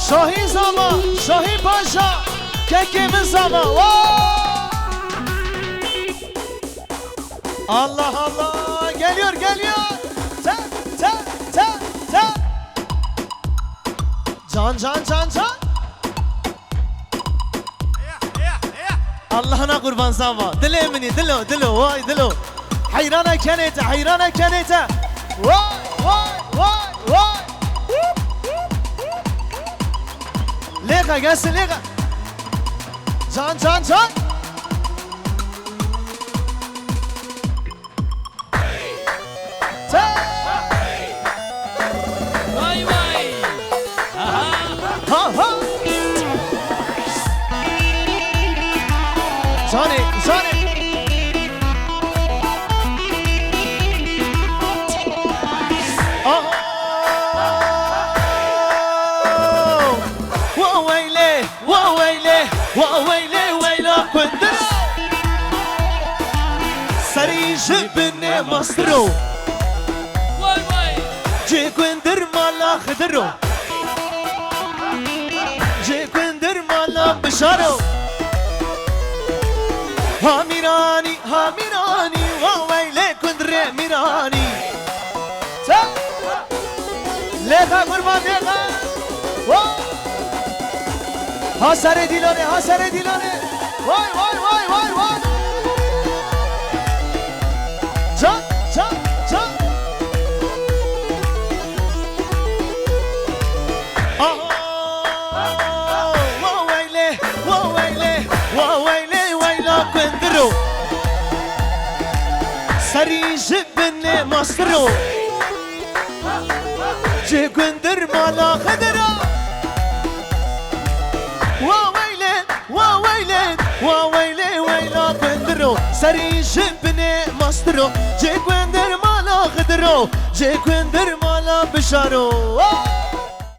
Şahi zaman, Şahi Paşa, kekimin zaman. Allah Allah, geliyor geliyor. Ta ta ta ta. Can can can can. Allah'ına kurban sama. Dile emini, dilo dilo, vay dilo. Hayrana kenete, hayrana kenete. Vay vay vay vay. Lega gelsin lega. Can can can. Vay vay. Ha ha. Johnny, Johnny. Oh. وويلي وويلي وويلي ويلا كندر سري جبني مصرو Vay vay. جي كندر مالا خدرو جي كندر مالا بشارو هاميراني هاميراني وويلي كندر ميراني ليخا قربان ليخا Hasare dilane, hasare dilane. Vay vay vay vay vay. Can, can, can. Aha, waweyle, waweyle, waweyle, wayla kwendro. Sari jibne masro. Je kwender mala khadra. وويلي ويلا كندرو سري جبني مصدرو جي كندر مالا خدرو جي كندر مالا بشارو